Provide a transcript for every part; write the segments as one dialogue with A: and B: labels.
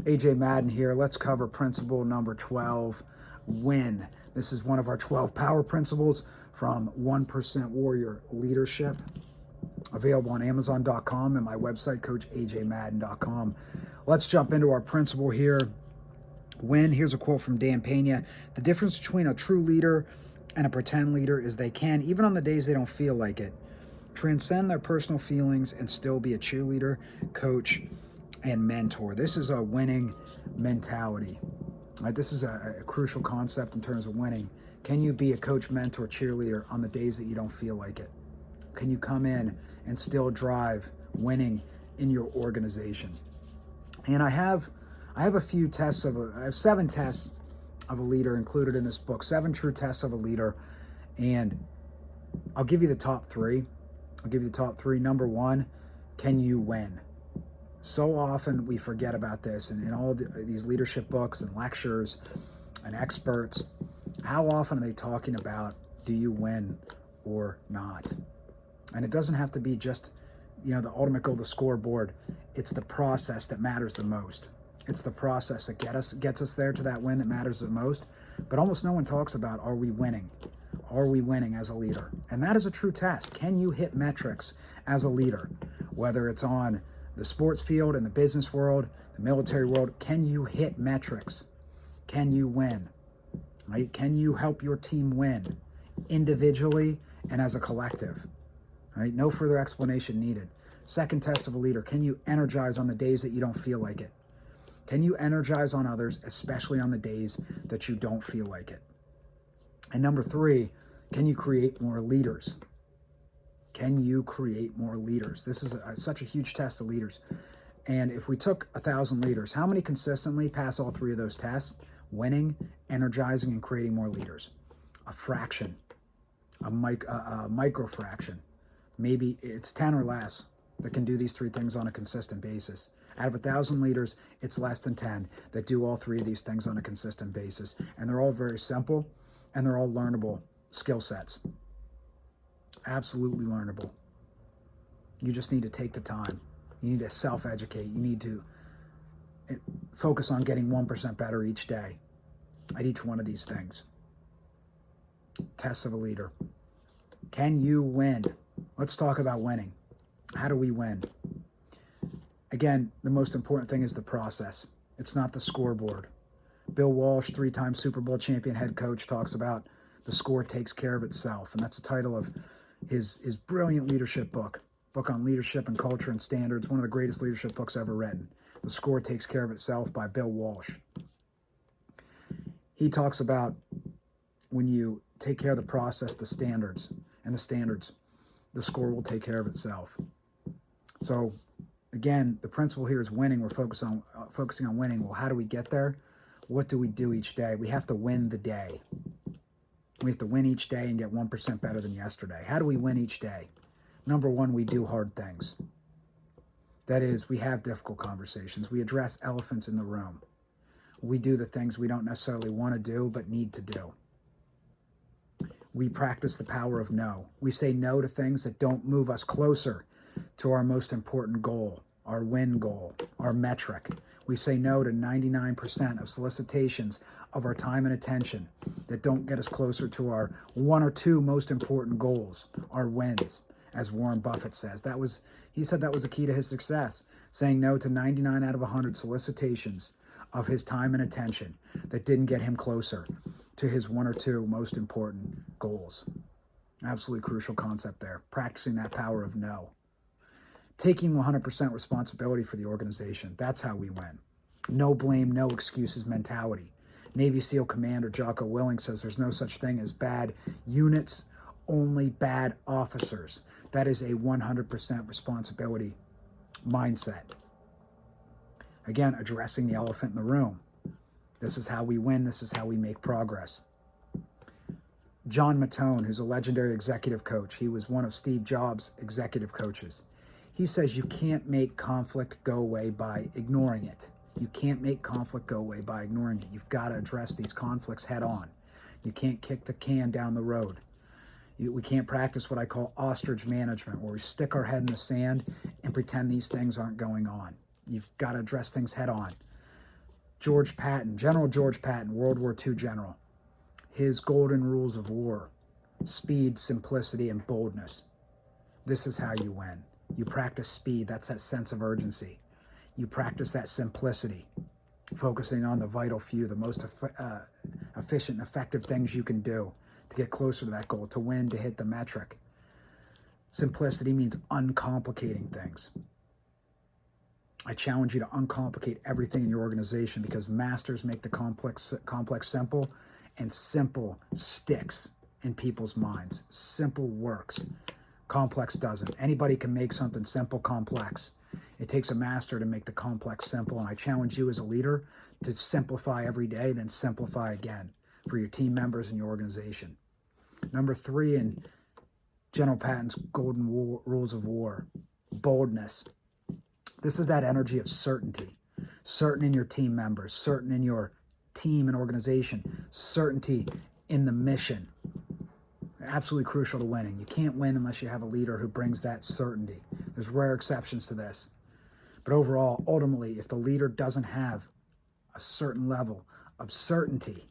A: AJ Madden here. Let's cover principle number 12, win. This is one of our 12 power principles from 1% Warrior Leadership. Available on Amazon.com and my website, CoachAJMadden.com. Let's jump into our principle here. Win. Here's a quote from Dan Pena. The difference between a true leader and a pretend leader is they can, even on the days they don't feel like it, transcend their personal feelings and still be a cheerleader, coach, and mentor. This is a winning mentality. Right? This is a crucial concept in terms of winning. Can you be a coach, mentor, cheerleader on the days that you don't feel like it? Can you come in and still drive winning in your organization? And I have a few tests I have 7 tests of a leader included in this book, 7 true tests of a leader. And I'll give you the top 3. Number 1, can you win? So often we forget about this, and in all these leadership books and lectures and experts, how often are they talking about, do you win or not? And it doesn't have to be just, the ultimate goal, the scoreboard. It's the process that matters the most. It's the process that gets us there to that win that matters the most. But almost no one talks about, are we winning? Are we winning as a leader? And that is a true test. Can you hit metrics as a leader? Whether it's on the sports field, in the business world, the military world, can you hit metrics? Can you win? Right? Can you help your team win individually and as a collective? Right? No further explanation needed. Second test of a leader, can you energize on the days that you don't feel like it? Can you energize on others, especially on the days that you don't feel like it? And number 3, can you create more leaders? Can you create more leaders? This is such a huge test of leaders. And if we took 1,000 leaders, how many consistently pass all 3 of those tests? Winning, energizing, and creating more leaders. A fraction, a micro fraction. Maybe it's 10 or less that can do these 3 things on a consistent basis. Out of 1,000 leaders, it's less than 10 that do all 3 of these things on a consistent basis. And they're all very simple, and they're all learnable skill sets. Absolutely learnable. You just need to take the time. You need to self-educate. You need to focus on getting 1% better each day at each one of these things. Tests of a leader. Can you win? Let's talk about winning. How do we win? Again, the most important thing is the process. It's not the scoreboard. Bill Walsh, 3-time Super Bowl champion head coach, talks about the score takes care of itself. And that's the title of his brilliant leadership book on leadership and culture and standards, one of the greatest leadership books ever written. The Score Takes Care of Itself by Bill Walsh. He talks about when you take care of the process, the standards, the score will take care of itself. So again, the principle here is winning. We're focusing on winning. Well, how do we get there? What do we do each day? We have to win the day. We have to win each day and get 1% better than yesterday. How do we win each day? Number 1, we do hard things. That is, we have difficult conversations. We address elephants in the room. We do the things we don't necessarily want to do, but need to do. We practice the power of no. We say no to things that don't move us closer to our most important goal, our win goal, our metric. We say no to 99% of solicitations of our time and attention that don't get us closer to our 1 or 2 most important goals, our wins, as Warren Buffett says. He said that was the key to his success, saying no to 99 out of 100 solicitations of his time and attention that didn't get him closer to his 1 or 2 most important goals. Absolutely crucial concept there, practicing that power of no. Taking 100% responsibility for the organization. That's how we win. No blame, no excuses mentality. Navy SEAL Commander Jocko Willink says there's no such thing as bad units, only bad officers. That is a 100% responsibility mindset. Again, addressing the elephant in the room. This is how we win. This is how we make progress. John Mattone, who's a legendary executive coach. He was one of Steve Jobs' executive coaches. He says you can't make conflict go away by ignoring it. You can't make conflict go away by ignoring it. You've got to address these conflicts head on. You can't kick the can down the road. We can't practice what I call ostrich management, where we stick our head in the sand and pretend these things aren't going on. You've got to address things head on. George Patton, General George Patton, World War II general. His golden rules of war: speed, simplicity, and boldness. This is how you win. You practice speed, that's that sense of urgency. You practice that simplicity, focusing on the vital few, the most efficient and effective things you can do to get closer to that goal, to win, to hit the metric. Simplicity means uncomplicating things. I challenge you to uncomplicate everything in your organization, because masters make the complex simple, and simple sticks in people's minds. Simple works. Complex doesn't. Anybody can make something simple complex. It takes a master to make the complex simple, and I challenge you as a leader to simplify every day, then simplify again for your team members and your organization. Number 3 in General Patton's golden rules of war: boldness. This is that energy of certainty. Certain in your team members, certain in your team and organization, certainty in the mission. Absolutely crucial to winning. You can't win unless you have a leader who brings that certainty. There's rare exceptions to this. But overall, ultimately, if the leader doesn't have a certain level of certainty,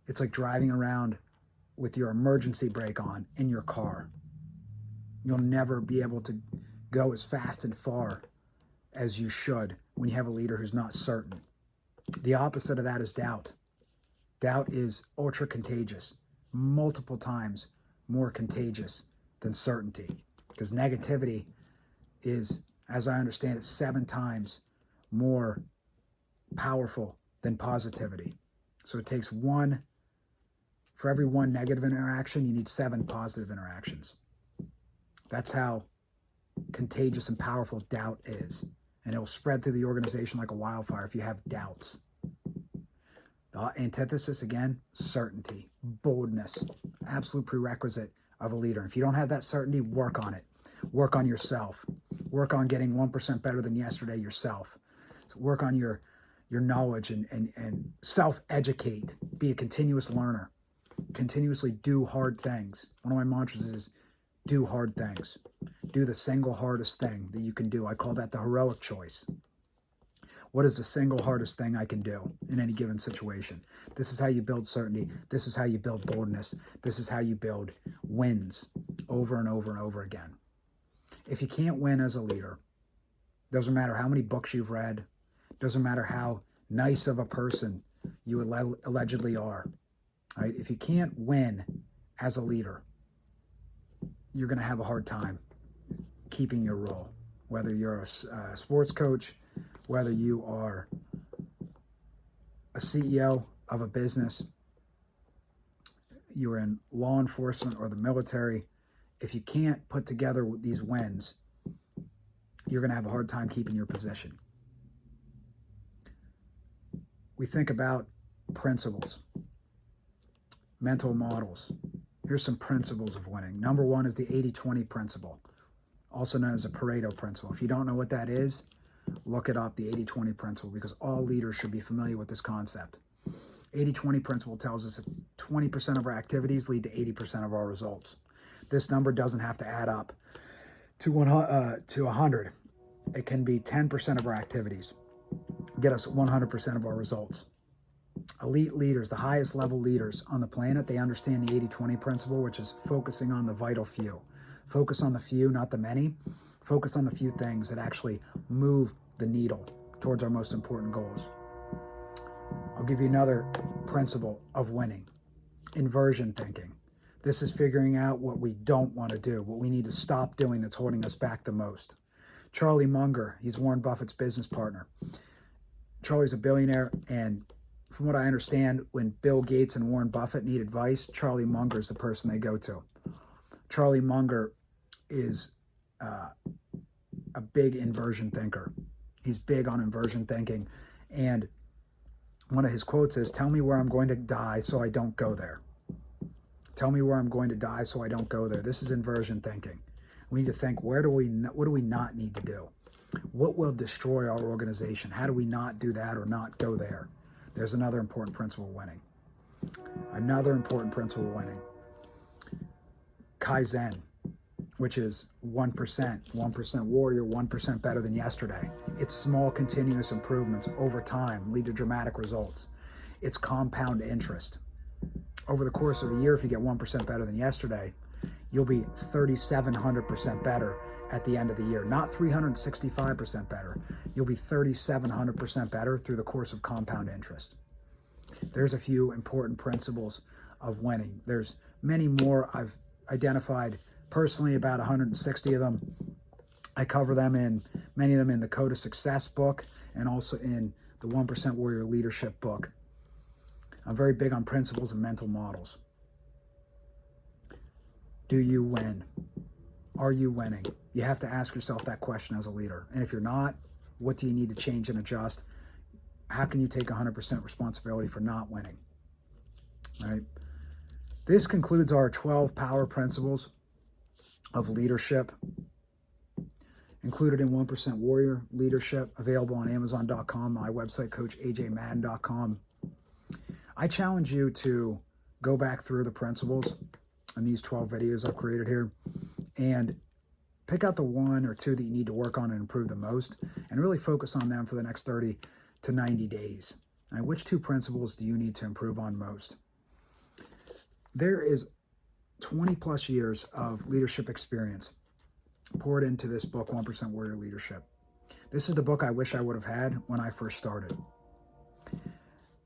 A: it's like driving around with your emergency brake on in your car. You'll never be able to go as fast and far as you should when you have a leader who's not certain. The opposite of that is doubt. Doubt is ultra contagious, multiple times more contagious than certainty, because negativity is, as I understand it, 7 times more powerful than positivity. So it takes for every 1 negative interaction, you need 7 positive interactions. That's how contagious and powerful doubt is. And it will spread through the organization like a wildfire if you have doubts. The antithesis, again, certainty, boldness, absolute prerequisite of a leader. If you don't have that certainty, work on it. Work on yourself. Work on getting 1% better than yesterday yourself. So work on your knowledge and self-educate. Be a continuous learner. Continuously do hard things. One of my mantras is do hard things. Do the single hardest thing that you can do. I call that the heroic choice. What is the single hardest thing I can do in any given situation? This is how you build certainty. This is how you build boldness. This is how you build wins over and over and over again. If you can't win as a leader, doesn't matter how many books you've read, doesn't matter how nice of a person you allegedly are, right? If you can't win as a leader, you're going to have a hard time keeping your role, whether you're a sports coach, whether you are a CEO of a business, you're in law enforcement or the military. If you can't put together these wins, you're going to have a hard time keeping your position. We think about principles, mental models. Here's some principles of winning. Number 1 is the 80-20 principle, also known as the Pareto principle. If you don't know what that is, look it up, the 80-20 principle, because all leaders should be familiar with this concept. 80-20 principle tells us that 20% of our activities lead to 80% of our results. This number doesn't have to add up to 100. It can be 10% of our activities get us 100% of our results. Elite leaders, the highest level leaders on the planet, they understand the 80-20 principle, which is focusing on the vital few. Focus on the few, not the many. Focus on the few things that actually move the needle towards our most important goals. I'll give you another principle of winning: inversion thinking. This is figuring out what we don't want to do, what we need to stop doing that's holding us back the most. Charlie Munger, he's Warren Buffett's business partner. Charlie's a billionaire, and from what I understand, when Bill Gates and Warren Buffett need advice, Charlie Munger is the person they go to. Charlie Munger is a big inversion thinker. He's big on inversion thinking, and one of his quotes is, "Tell me where I'm going to die so I don't go there." Tell me where I'm going to die so I don't go there. This is inversion thinking. We need to think, what do we not need to do? What will destroy our organization? How do we not do that or not go there? There's another important principle of winning. Another important principle of winning: kaizen, which is 1%, 1% warrior, 1% better than yesterday. It's small continuous improvements over time lead to dramatic results. It's compound interest. Over the course of a year, if you get 1% better than yesterday, you'll be 3,700% better at the end of the year. Not 365% better. You'll be 3,700% better through the course of compound interest. There's a few important principles of winning. There's many more. I've identified personally about 160 of them. I cover them many of them in the Code of Success book and also in the 1% Warrior Leadership book. I'm very big on principles and mental models. Do you win? Are you winning? You have to ask yourself that question as a leader. And if you're not, what do you need to change and adjust? How can you take 100% responsibility for not winning? Right? This concludes our 12 power principles of leadership, included in 1% Warrior Leadership, available on Amazon.com, my website, CoachAJMadden.com. I challenge you to go back through the principles in these 12 videos I've created here and pick out the one or two that you need to work on and improve the most, and really focus on them for the next 30 to 90 days. And which two principles do you need to improve on most? There is 20 plus years of leadership experience poured into this book, 1% Warrior Leadership. This is the book I wish I would have had when I first started.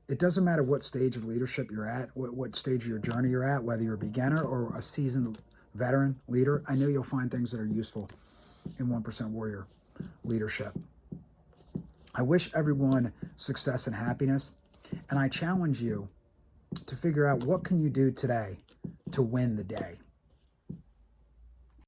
A: It doesn't matter what stage of leadership you're at, what stage of your journey you're at, whether you're a beginner or a seasoned veteran leader, I know you'll find things that are useful in 1% Warrior Leadership. I wish everyone success and happiness, and I challenge you to figure out what can you do today to win the day.